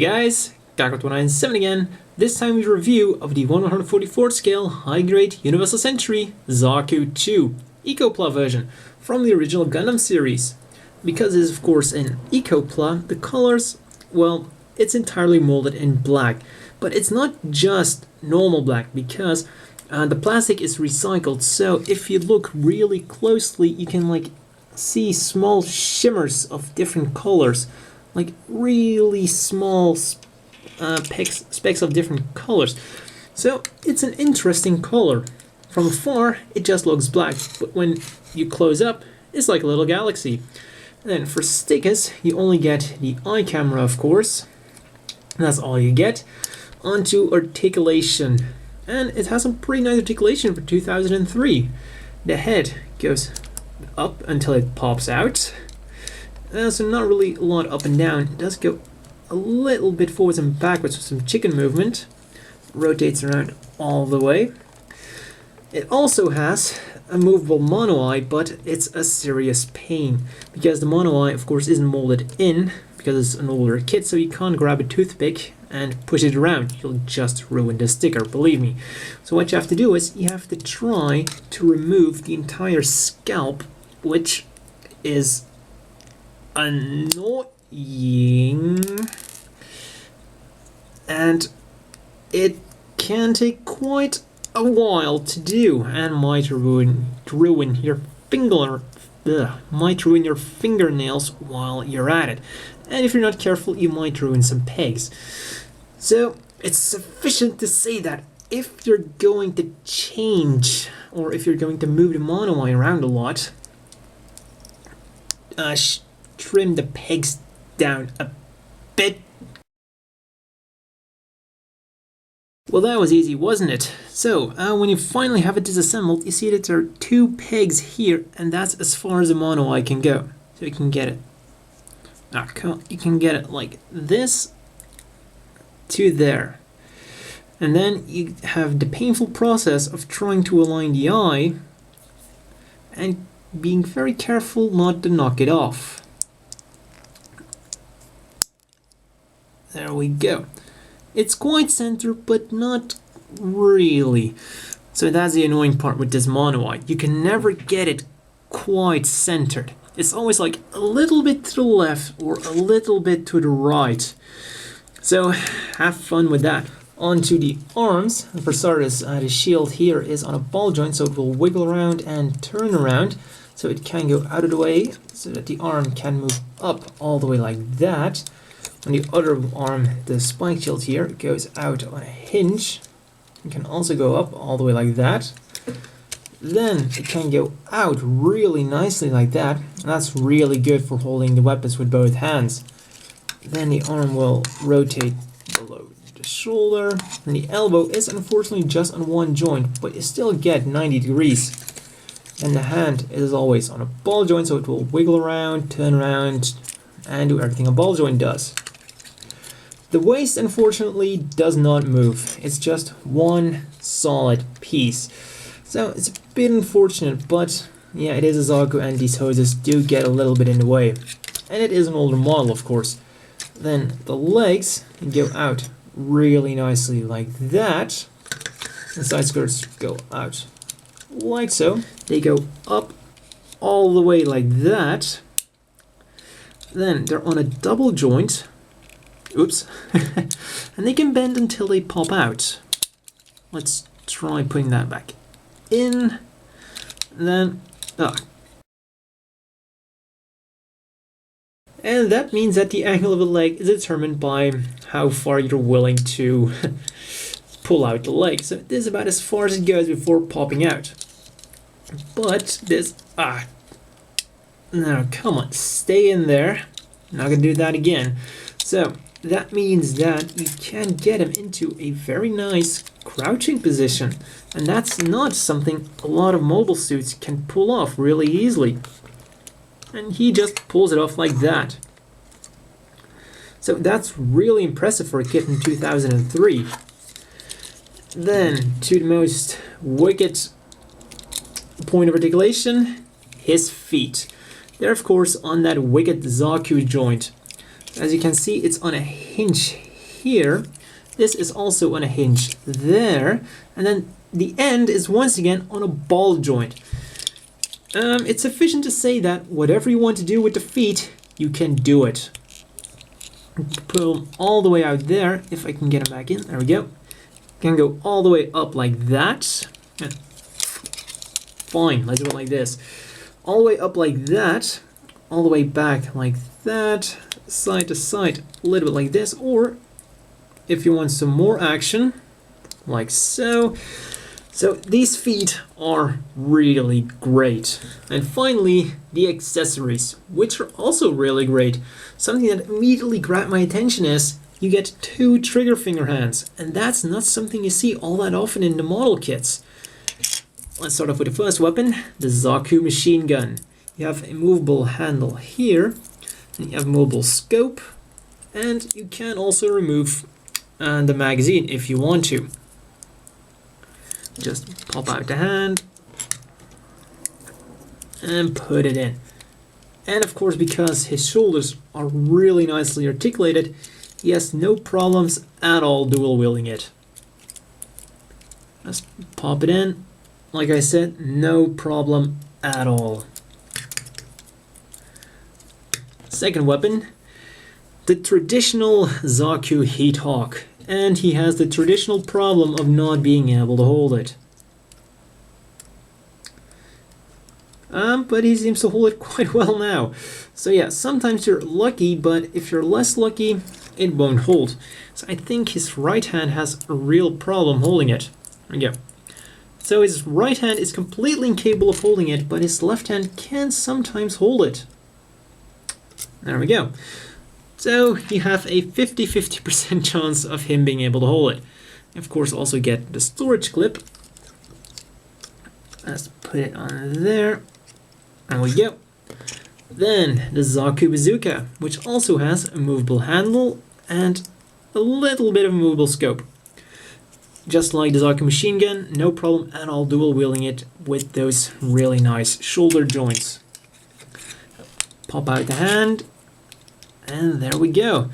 guys, Zaku297 again. This time we review of the 1/144 scale high-grade Universal Century Zaku 2 Ecopla version from the original Gundam series. Because it is of course an Ecopla, the colors, well, it's entirely molded in black. But it's not just normal black because the plastic is recycled, so if you look really closely you can see small shimmers of different colors. Like really small specks of different colors. So it's an interesting color. From afar it just looks black, but when you close up it's like a little galaxy. And then for stickers you only get the eye camera, of course. That's all you get. Onto Articulation. And it has some pretty nice articulation for 2003. The head goes up until it pops out. So not really a lot up and down. It does go a little bit forwards and backwards with some chicken movement. Rotates around all the way. It also has a movable mono eye, but it's a serious pain because the mono eye, of course, isn't molded in because it's an older kit, so you can't grab a toothpick and push it around. You'll just ruin the sticker, believe me. So what you have to do is you have to try to remove the entire scalp, which is annoying, and it can take quite a while to do and might ruin your fingernails while you're at it. And if you're not careful, you might ruin some pegs. So it's sufficient to say that if you're going to change, or if you're going to move the mono eye around a lot, trim the pegs down a bit. Well, that was easy, wasn't it? So, when you finally have it disassembled, you see that there are two pegs here, and that's as far as the mono eye can go. So you can get it. You can get it like this to there. And then you have the painful process of trying to align the eye and being very careful not to knock it off. There we go. It's quite centered, but not really. So that's the annoying part with this mono eye. You can never get it quite centered. It's always like a little bit to the left or a little bit to the right. So have fun with that. Onto the arms. For starters, the shield here is on a ball joint, so it will wiggle around and turn around. So it can go out of the way so that the arm can move up all the way like that. On the other arm, the spike shield here goes out on a hinge. It can also go up all the way like that. Then it can go out really nicely like that. And that's really good for holding the weapons with both hands. Then the arm will rotate below the shoulder. And the elbow is unfortunately just on one joint, but you still get 90 degrees. And the hand is always on a ball joint, so it will wiggle around, turn around, and do everything a ball joint does. The waist, unfortunately, does not move. It's just one solid piece. So it's a bit unfortunate, but yeah, it is a Zaku and these hoses do get a little bit in the way. And it is an older model, of course. Then the legs can go out really nicely like that. The side skirts go out like so. They go up all the way like that. Then they're on a double joint. Oops. And they can bend until they pop out. Let's try putting that back in. Then, And that means that the angle of the leg is determined by how far you're willing to pull out the leg. So this is about as far as it goes before popping out. But this, now come on, stay in there. Not gonna do that again. So that means that you can get him into a very nice crouching position. And that's not something a lot of mobile suits can pull off really easily. And he just pulls it off like that. So that's really impressive for a kit in 2003. Then to the most wicked point of articulation, his feet. They're of course on that wicked Zaku joint. As you can see, it's on a hinge here. This is also on a hinge there. And then the end is once again on a ball joint. It's sufficient to say that whatever you want to do with the feet, you can do it. Put them all the way out there. If I can get them back in. There we go. Can go all the way up like that. Fine, let's do it like this. All the way up like that. All the way back like that. Side to side, a little bit like this. Or if you want some more action, like so. So these feet are really great. And finally, the accessories, which are also really great. Something that immediately grabbed my attention is you get 2 trigger finger hands, and that's not something you see all that often in the model kits. Let's start off with the first weapon, the Zaku machine gun. You have a movable handle here, and you have a movable scope, and you can also remove the magazine if you want to. Just pop out the hand and put it in. And of course, because his shoulders are really nicely articulated, he has no problems at all dual wielding it. Let's pop it in. Like I said, no problem at all. Second weapon, the traditional Zaku Heat Hawk. And he has the traditional problem of not being able to hold it. But he seems to hold it quite well now. So yeah, sometimes you're lucky, but if you're less lucky, it won't hold. So I think his right hand has a real problem holding it. There we go. So his right hand is completely incapable of holding it, but his left hand can sometimes hold it. There we go. So you have a 50-50% chance of him being able to hold it. Of course, also get the storage clip. Let's put it on there. There we go. Then the Zaku bazooka, which also has a movable handle and a little bit of a movable scope. Just like the Zaku machine gun, no problem at all dual wielding it with those really nice shoulder joints. Pop out the hand. And there we go.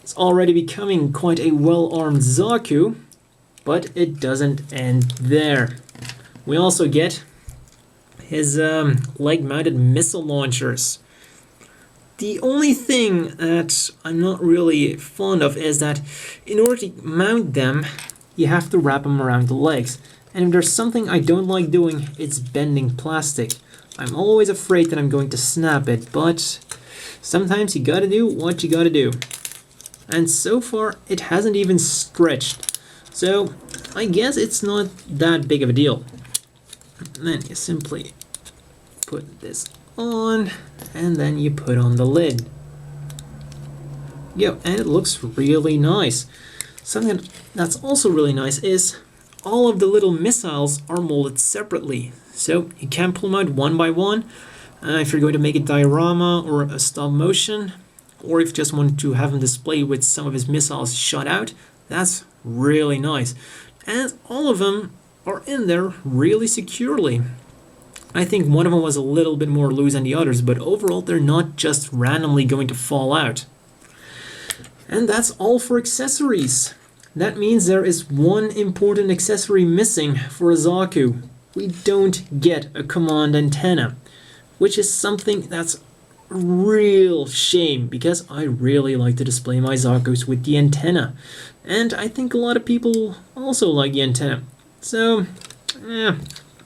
It's already becoming quite a well-armed Zaku, but it doesn't end there. We also get his leg-mounted missile launchers. The only thing that I'm not really fond of is that in order to mount them, you have to wrap them around the legs. And if there's something I don't like doing, it's bending plastic. I'm always afraid that I'm going to snap it, but sometimes you gotta do what you gotta do. And so far, it hasn't even stretched. So, I guess it's not that big of a deal. And then you simply put this on, and then you put on the lid. Yeah, and it looks really nice. Something that's also really nice is all of the little missiles are molded separately. So, you can pull them out one by one. If you're going to make a diorama or a stop motion, or if you just want to have him displayed with some of his missiles shot out, that's really nice. And all of them are in there really securely. I think one of them was a little bit more loose than the others, but overall they're not just randomly going to fall out. And that's all for accessories. That means there is one important accessory missing for a Zaku. We don't get a command antenna, which is something that's a real shame because I really like to display my Zakus with the antenna. And I think a lot of people also like the antenna. So,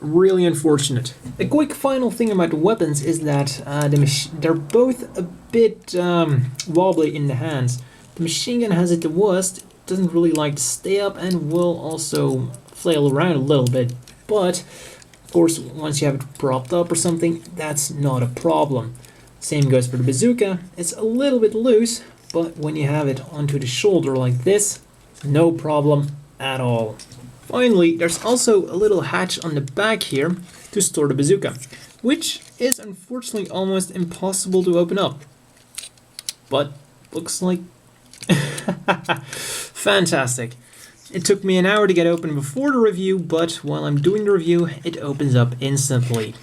really unfortunate. A quick final thing about the weapons is that they're both a bit wobbly in the hands. The machine gun has it the worst. It doesn't really like to stay up and will also flail around a little bit. But, of course, once you have it propped up or something, that's not a problem. Same goes for the bazooka. It's a little bit loose, but when you have it onto the shoulder like this, no problem at all. Finally, there's also a little hatch on the back here to store the bazooka, which is unfortunately almost impossible to open up. But looks like fantastic. It took me an hour to get open before the review, but while I'm doing the review, it opens up instantly.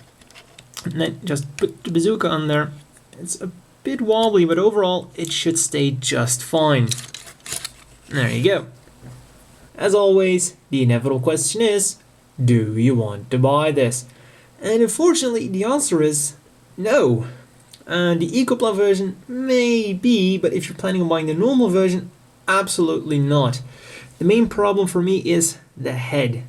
And then just put the bazooka on there. It's a bit wobbly, but overall, it should stay just fine. There you go. As always, the inevitable question is, do you want to buy this? And unfortunately, the answer is no. And the Ecopla version, maybe, but if you're planning on buying the normal version, absolutely not. The main problem for me is the head.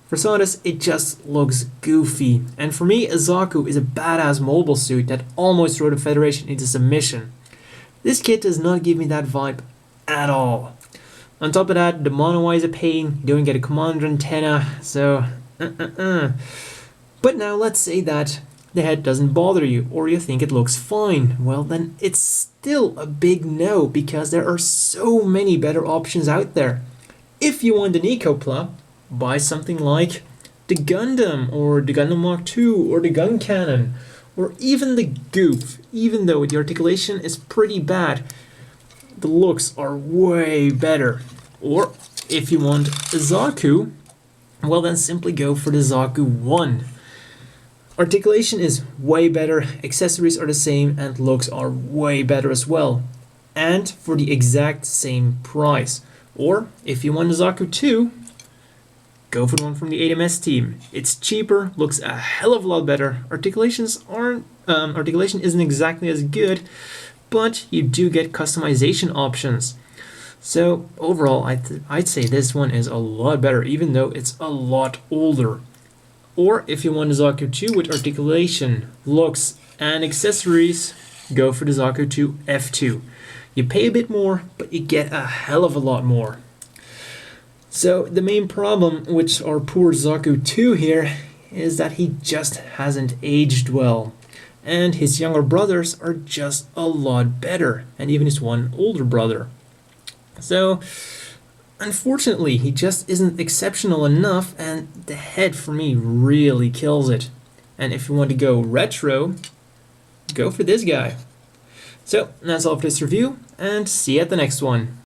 For some of us, it just looks goofy. And for me, a Zaku is a badass mobile suit that almost threw the Federation into submission. This kit does not give me that vibe at all. On top of that, the mono eye is a pain, you don't get a commander antenna, so But now let's say that the head doesn't bother you, or you think it looks fine. Well, then it's still a big no, because there are so many better options out there. If you want an Ecopla, buy something like the Gundam, or the Gundam Mark II, or the Gun Cannon, or even the Goof. Even though the articulation is pretty bad, the looks are way better. Or if you want a Zaku, well then simply go for the Zaku 1. Articulation is way better, accessories are the same, and looks are way better as well. And for the exact same price. Or if you want a Zaku 2, go for the one from the 8MS team. It's cheaper, looks a hell of a lot better. Articulation isn't exactly as good, but you do get customization options. So overall, I'd say this one is a lot better, even though it's a lot older. Or if you want a Zaku 2 with articulation, looks, and accessories, go for the Zaku 2 F2. You pay a bit more, but you get a hell of a lot more. So the main problem with our poor Zaku 2 here is that he just hasn't aged well. And his younger brothers are just a lot better, and even his one older brother. So, unfortunately, he just isn't exceptional enough, and the head for me really kills it. And if you want to go retro, go for this guy. So, that's all for this review, and see you at the next one.